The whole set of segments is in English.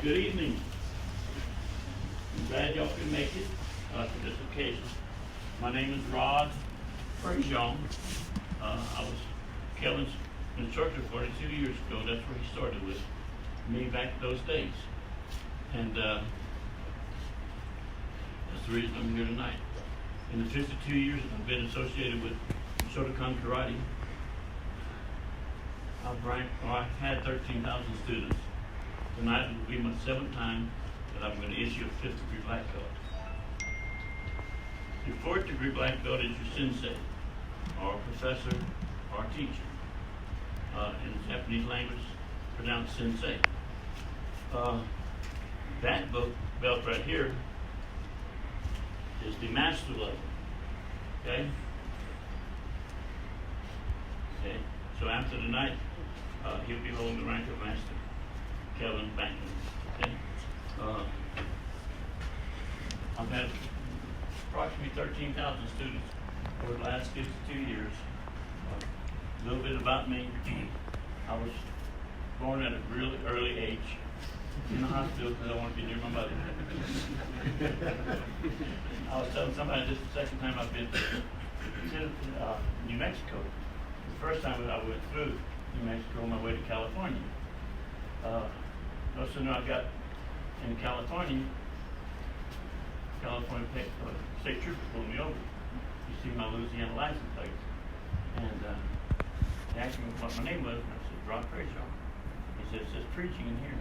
Good evening. I'm glad y'all could make it to this occasion. My name is Rod Frazion. I was Kevin's instructor 42 years ago. That's where he started with me back in those days. And that's the reason I'm here tonight. In the 52 years I've been associated with Shotokan Karate, I've had 13,000 students. Tonight will be my 7th time that I'm going to issue a 5th degree black belt. Your 4th degree black belt is your sensei, or professor, or teacher. In Japanese language, pronounced sensei. That belt right here is the master level. Okay? Okay. So after tonight, he'll be holding the rank of master. Conan Bankens. Okay? I've had approximately 13,000 students over the last 52 years. A little bit about me. I was born at a really early age in the hospital because I wanted to be near my mother. I was telling somebody this is the second time I've been to New Mexico. The first time I went through New Mexico on my way to California. No sooner I got in California State Trooper pulled me over. You see my Louisiana license plate. And they asked me what my name was, and I said, Rod Frazion. He said, it says preaching in here.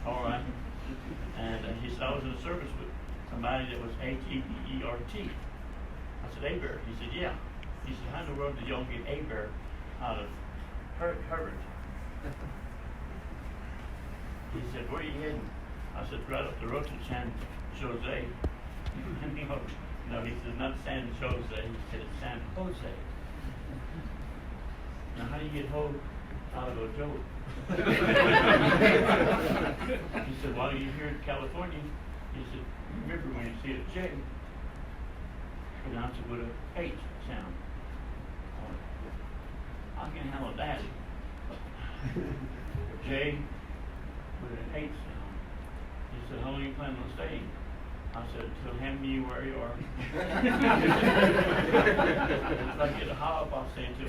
All right. And he said, I was in a service with somebody that was H-E-B-E-R-T. I said, Abear. He said, yeah. He said, how in the world did y'all get Abear out of Herbert? He said, where are you heading? I said, right up the road to San Jose. No, he said, not San Jose. He said, San Jose. Now, how do you get Ho out of a Joe? He said, while you're here in California, he said, remember when you see a J, pronounce it with a H sound. I can handle that. J with an H sound. He said, how long are you planning on staying? I said, until hand me where you are. If I get a hop, I'll say to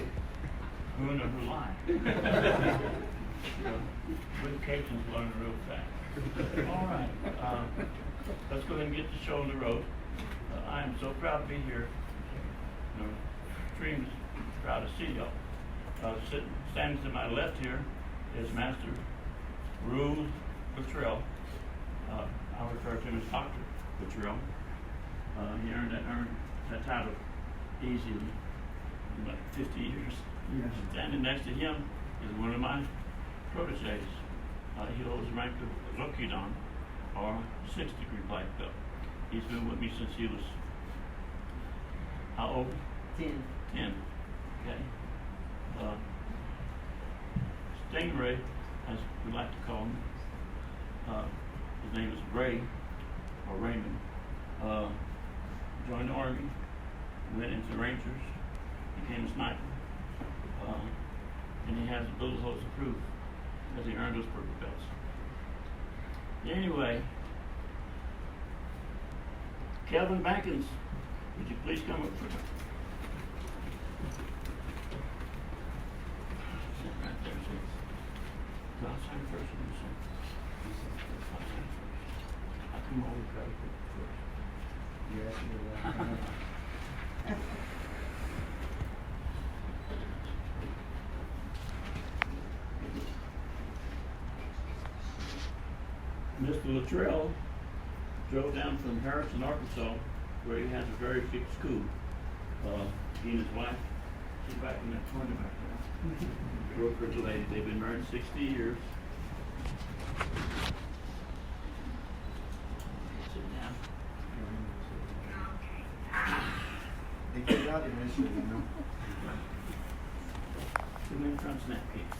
Hoon or Hulai. Good Cajuns learn real fast. All right. Let's go ahead and get the show on the road. I am so proud to be here. Extremely proud to see y'all. Standing to my left here is Master Rule Luttrell. I refer to him as Dr. Luttrell. He earned that title easily in about 50 years. Yes. Standing next to him is one of my proteges. He holds the rank of Rokudan, or 6th degree black belt. He's been with me since he was how old? 10. 10. Okay. Stingray, as we like to call him. His name is Ray, or Raymond. Joined the Army, went into Rangers, became a sniper, and he has a bullet holes of proof as he earned those purple belts. Anyway, Conan Bankens, would you please come up for me? Sit right there, sir. So I'll sign first and you sign. I'll sign first. I'll come over first. Yes, you're right. Mr. Luttrell drove down from Harrison, Arkansas, where he has a very big school. He and his wife, she's back in that corner back there. Brokerage lady, they've been married 60 years. Sit down. They get it out eventually, you know. Two minutes from snap cake.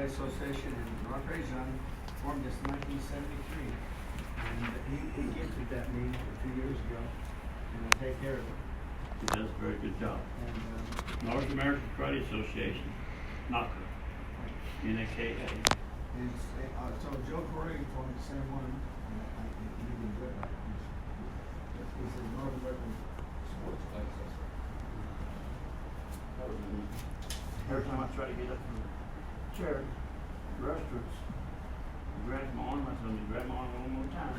Karate Association in North Region, formed this in 1973. And he gifted that me 2 years ago, and I take care of it. He does a very good job. And North American Karate Association, NAKA, NAKA. so Joe Corey told me the same one. He didn't do it. He said North American Sports Class. Every time I try to get up from the chair, the restaurants, he grabs my arm, I tell him to grab my arm one more time.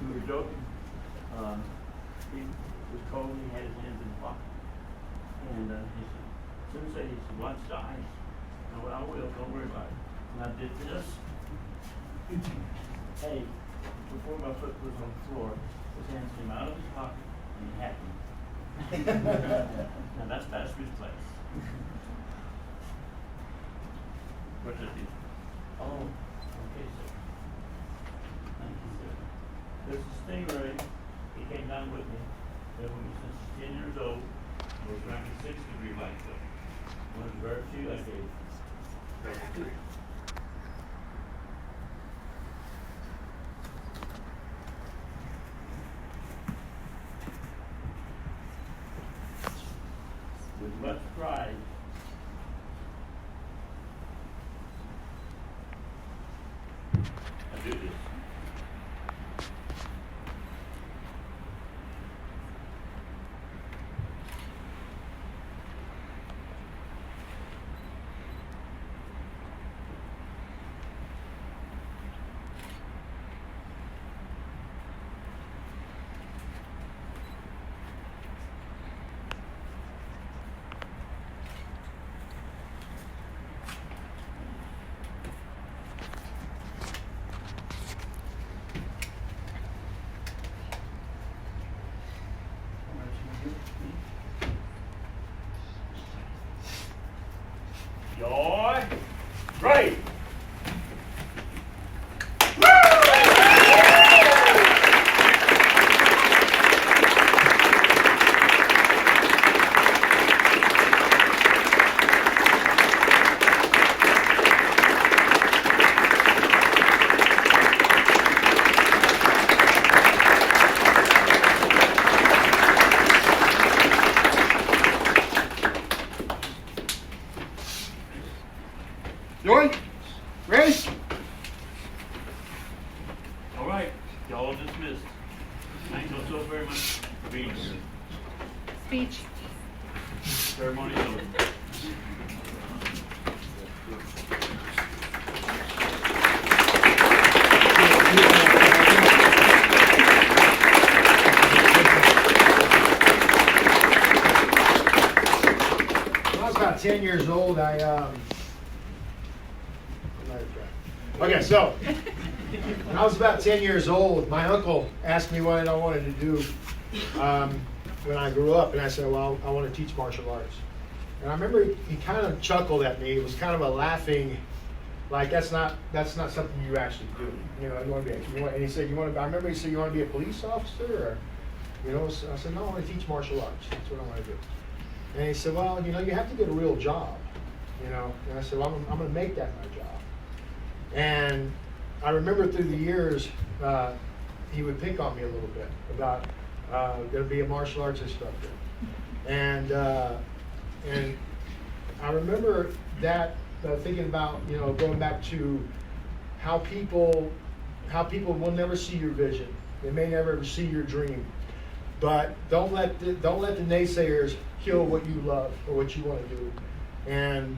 We were joking. He was cold, he had his hands in his pocket. And he said, Sensei, he said, watch the ice. I said, I will, don't worry about it. And I did this. Hey, before my foot was on the floor, his hands came out of his pocket and he had me. Now that's Master's place. What's it do? Oh, okay, sir. Thank you, sir. This is Stingray. He came down with me. Been with me since 10 years old. Was around the 6-degree light though. One of the very few I gave. With much pride, I do this. Joy, great. Joy, ready? All right, y'all dismissed. Thank you so very much for being here. Speech. Ceremony over. When I was about 10 years old, Okay, so when I was about 10 years old, my uncle asked me what I wanted to do when I grew up, and I said, well, I want to teach martial arts. And I remember he kind of chuckled at me. It was kind of a laughing, like that's not something you actually do. You know, and he said, I remember he said, you want to be a police officer, or, so I said, no, I want to teach martial arts. That's what I want to do. And he said, well, you have to get a real job, And I said, well, I'm going to make that my job. And I remember through the years, he would pick on me a little bit about going to be a martial arts instructor. And I remember that thinking about, going back to how people will never see your vision. They may never ever see your dream. But don't let the naysayers kill what you love or what you want to do. And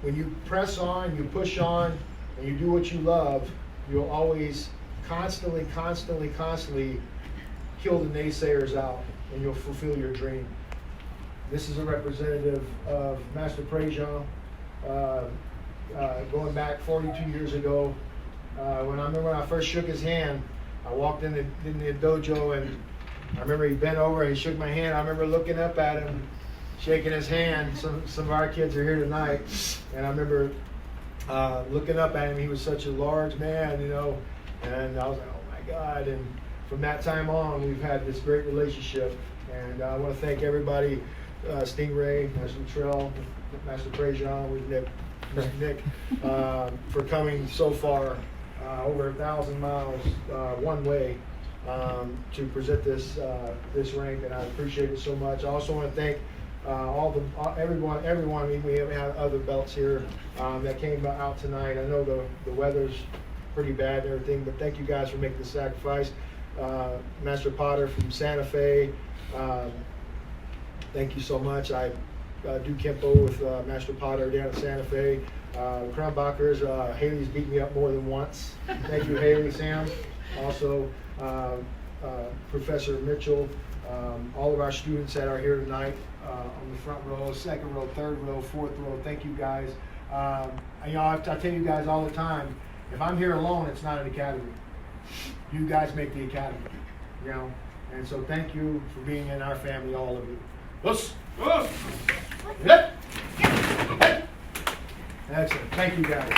when you press on, you push on, and you do what you love, you'll always constantly kill the naysayers out, and you'll fulfill your dream. This is a representative of Master Prejean, going back 42 years ago. When I first shook his hand, I walked in the dojo, and I remember he bent over and he shook my hand. I remember looking up at him, shaking his hand. Some of our kids are here tonight, and I remember looking up at him. He was such a large man, and I was like, oh my God. And from that time on, we've had this great relationship. And I want to thank everybody Stingray, Master Trail, Master Prejean, with Nick, Mr. Nick, for coming so far, over 1,000 miles one way, to present this rank, and I appreciate it so much. I also want to thank everyone. We have had other belts here that came out tonight. I know the weather's pretty bad and everything, but thank you guys for making the sacrifice. Master Potter from Santa Fe, thank you so much. I do Kempo with Master Potter down at Santa Fe. Conan Bankens, Haley's beat me up more than once. Thank you, Haley, Sam. Also, Professor Mitchell, all of our students that are here tonight on the front row, second row, third row, fourth row. Thank you guys. I tell you guys all the time, if I'm here alone, it's not an academy. You guys make the academy, and so thank you for being in our family, all of you. Excellent. Thank you, guys.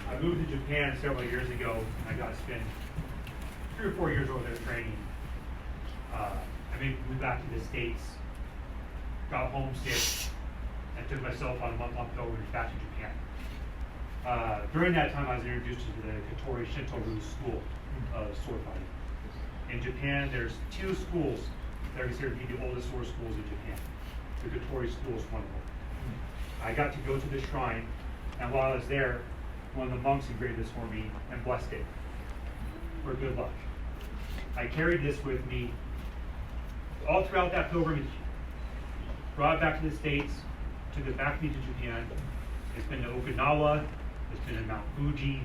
I moved to Japan several years ago. I got to spend 3 or 4 years over there training. I moved back to the States, got homesick, and took myself on a month-long pilgrimage back to Japan. During that time, I was introduced to the Katori Shinto-ryu school of sword fighting. In Japan, there's 2 schools that are considered to be the oldest sword schools in Japan. The Katori school is one of them. I got to go to the shrine, and while I was there, one of the monks engraved this for me and blessed it for good luck. I carried this with me all throughout that pilgrimage, brought it back to the States, took it back with me to Japan. It's been to Okinawa, it's been to Mount Fuji,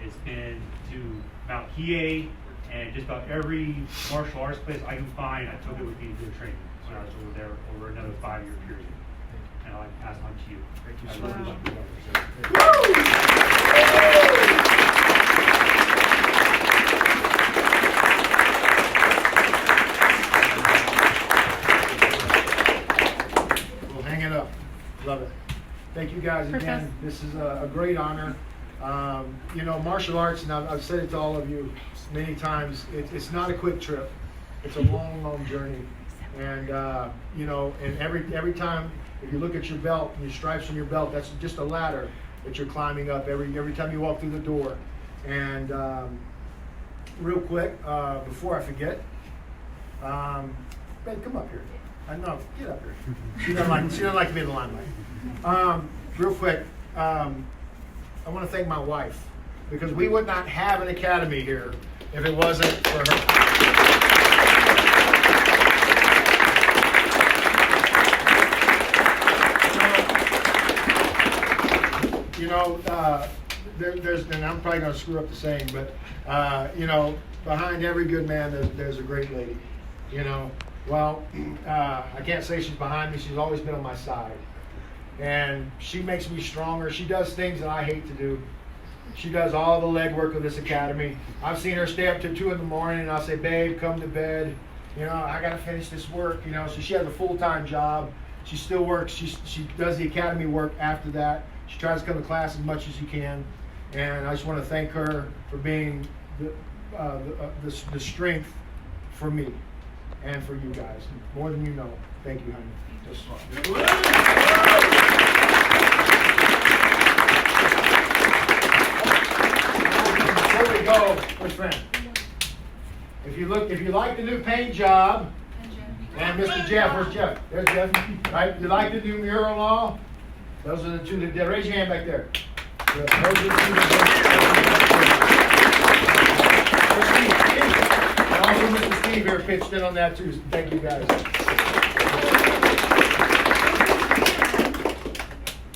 it's been to Mount Hiei, and just about every martial arts place I can find, I took it with me to do training when I was over there over another 5-year period. And I'll pass on to you. Thank you I so love much. We'll hang it up. Love it. Thank you guys again. This is a great honor. Martial arts, and I've said it to all of you many times, it's not a quick trip. It's a long, long journey. And, and every time, if you look at your belt, and your stripes on your belt, that's just a ladder that you're climbing up every time you walk through the door. And real quick, before I forget, Ben, come up here. I know, get up here. She doesn't like to be in the limelight. Real quick, I want to thank my wife, because we would not have an academy here if it wasn't for her. There's, and I'm probably going to screw up the saying, but, behind every good man, there's a great lady. Well, I can't say she's behind me. She's always been on my side. And she makes me stronger. She does things that I hate to do. She does all the legwork of this academy. I've seen her stay up to 2 in the morning, and I'll say, babe, come to bed. I got to finish this work. So she has a full-time job. She still works. She does the academy work after that. She tries to come to class as much as she can. And I just want to thank her for being the strength for me and for you guys. More than you know. Thank you, honey. Before we go, where's Fran? If you like the new paint job, and Mr. Jeff, where's Jeff? There's Jeff. Right? You like the new mural law? Those are the 2 that did. Raise your hand back there. Those are the 2 that did. And also Mr. Steve here pitched in on that too. Thank you guys.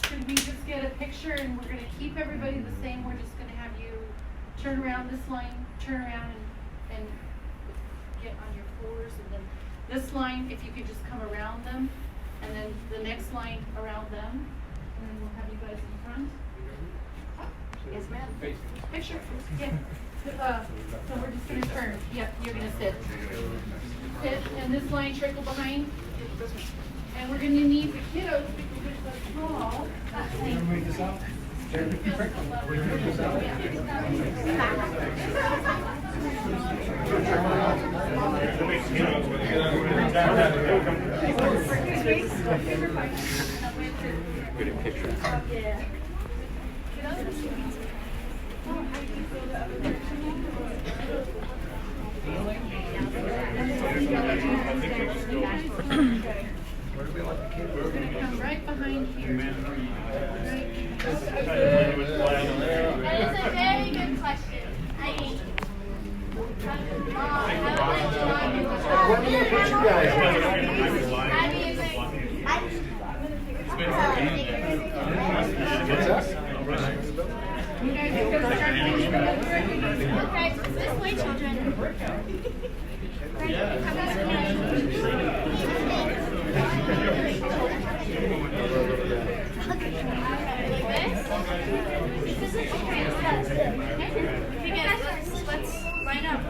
Could we just get a picture, and we're going to keep everybody the same? We're just going to have you turn around this line, turn around and get on your floors, and then this line, if you could just come around them, and then the next line around them, and then we'll have you guys in front. Yes, ma'am. Picture. Yeah. So we're just going to turn. Yep, you're going to sit. Sit, and this line trickle behind. And we're going to need the kiddos, which are small. Good picture. Come right behind here. That is a very good question. When are you gonna put you guys What's that? You guys are gonna start thinking about it. Okay, this way, children. Come Okay, guys, let's line up.